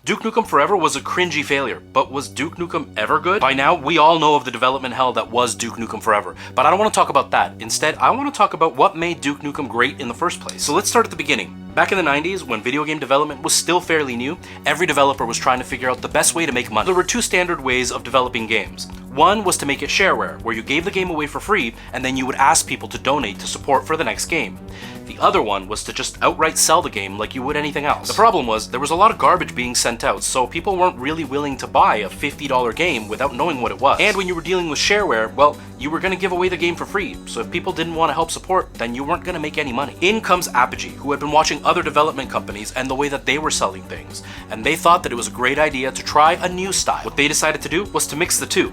Duke Nukem Forever was a cringy failure, but was Duke Nukem ever good? By now, we all know of the development hell that was Duke Nukem Forever, but I don't want to talk about that. Instead, I want to talk about what made Duke Nukem great in the first place. So let's start at the beginning. Back in the 90s, when video game development was still fairly new, every developer was trying to figure out the best way to make money. There were two standard ways of developing games. One was to make it shareware, where you gave the game away for free, and then you would ask people to donate to support for the next game. The other one was to just outright sell the game like you would anything else. The problem was, there was a lot of garbage being sent out, so people weren't really willing to buy a $50 game without knowing what it was. And when you were dealing with shareware, well, you were going to give away the game for free, so if people didn't want to help support, then you weren't going to make any money. In comes Apogee, who had been watching other development companies and the way that they were selling things, and they thought that it was a great idea to try a new style. What they decided to do was to mix the two.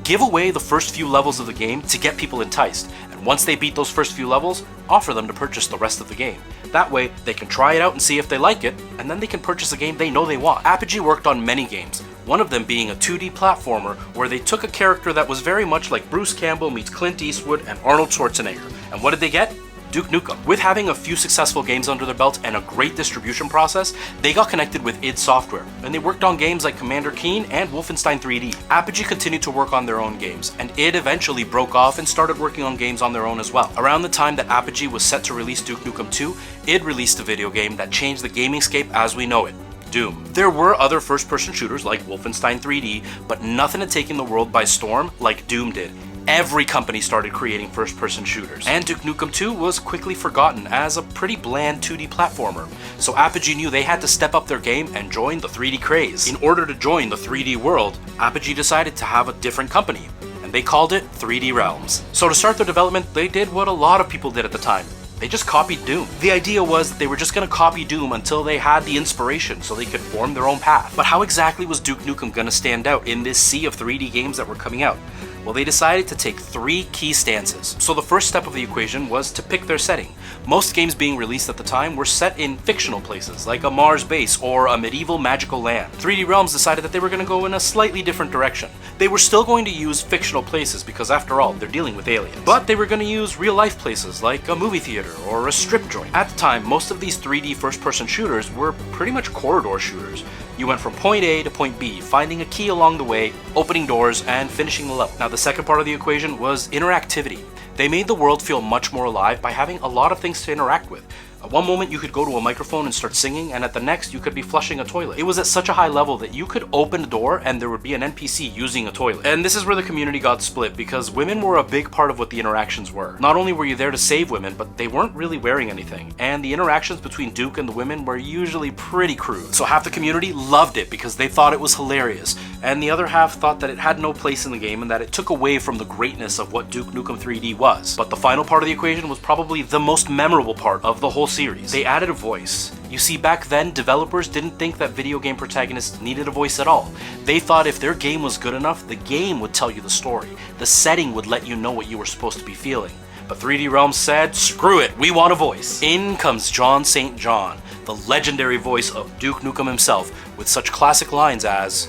Give away the first few levels of the game to get people enticed, and once they beat those first few levels, offer them to purchase the rest of the game. That way, they can try it out and see if they like it, and then they can purchase a game they know they want. Apogee worked on many games, one of them being a 2D platformer where they took a character that was very much like Bruce Campbell meets Clint Eastwood and Arnold Schwarzenegger. And what did they get? Duke Nukem. With having a few successful games under their belt and a great distribution process, they got connected with id Software, and they worked on games like Commander Keen and Wolfenstein 3D. Apogee continued to work on their own games, and id eventually broke off and started working on games on their own as well. Around the time that Apogee was set to release Duke Nukem 2, id released a video game that changed the gaming scape as we know it. Doom. There were other first-person shooters like Wolfenstein 3D, but nothing had taken the world by storm like Doom did. Every company started creating first-person shooters, and Duke Nukem 2 was quickly forgotten as a pretty bland 2D platformer, so Apogee knew they had to step up their game and join the 3D craze. In order to join the 3D world, Apogee decided to have a different company, and they called it 3D Realms. So to start their development, they did what a lot of people did at the time. They just copied Doom. The idea was that they were just going to copy Doom until they had the inspiration so they could form their own path. But how exactly was Duke Nukem going to stand out in this sea of 3D games that were coming out? Well, they decided to take three key stances. So the first step of the equation was to pick their setting. Most games being released at the time were set in fictional places, like a Mars base or a medieval magical land. 3D Realms decided that they were going to go in a slightly different direction. They were still going to use fictional places because after all, they're dealing with aliens. But they were going to use real life places like a movie theater or a strip joint. At the time, most of these 3D first-person shooters were pretty much corridor shooters. You went from point A to point B, finding a key along the way, opening doors, and finishing the level. Now, the second part of the equation was interactivity. They made the world feel much more alive by having a lot of things to interact with. At one moment you could go to a microphone and start singing, and at the next you could be flushing a toilet. It was at such a high level that you could open a door and there would be an NPC using a toilet. And this is where the community got split, because women were a big part of what the interactions were. Not only were you there to save women, but they weren't really wearing anything, and the interactions between Duke and the women were usually pretty crude. So half the community loved it because they thought it was hilarious, and the other half thought that it had no place in the game and that it took away from the greatness of what Duke Nukem 3D was. But the final part of the equation was probably the most memorable part of the whole series. They added a voice. You see, back then, developers didn't think that video game protagonists needed a voice at all. They thought if their game was good enough, the game would tell you the story. The setting would let you know what you were supposed to be feeling. But 3D Realms said, screw it, we want a voice. In comes John St. John, the legendary voice of Duke Nukem himself, with such classic lines as...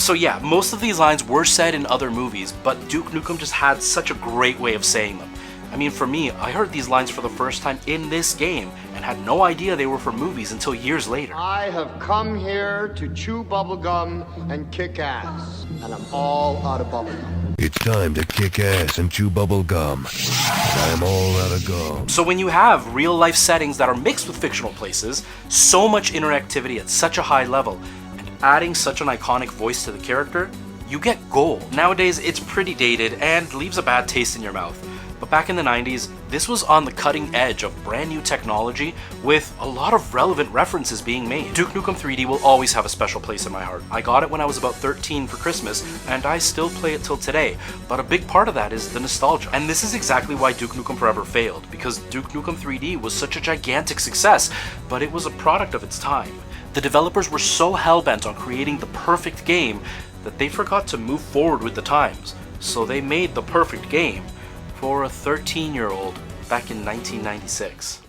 So yeah, most of these lines were said in other movies, but Duke Nukem just had such a great way of saying them. I mean, for me, I heard these lines for the first time in this game and had no idea they were for movies until years later. I have come here to chew bubblegum and kick ass, and I'm all out of bubblegum. It's time to kick ass and chew bubblegum. I'm all out of gum. So when you have real-life settings that are mixed with fictional places, so much interactivity at such a high level, and adding such an iconic voice to the character, you get gold. Nowadays, it's pretty dated and leaves a bad taste in your mouth. But back in the 90s, this was on the cutting edge of brand new technology with a lot of relevant references being made. Duke Nukem 3D will always have a special place in my heart. I got it when I was about 13 for Christmas, and I still play it till today. But a big part of that is the nostalgia. And this is exactly why Duke Nukem Forever failed, because Duke Nukem 3D was such a gigantic success, but it was a product of its time. The developers were so hell-bent on creating the perfect game that they forgot to move forward with the times. So they made the perfect game for a 13-year-old back in 1996.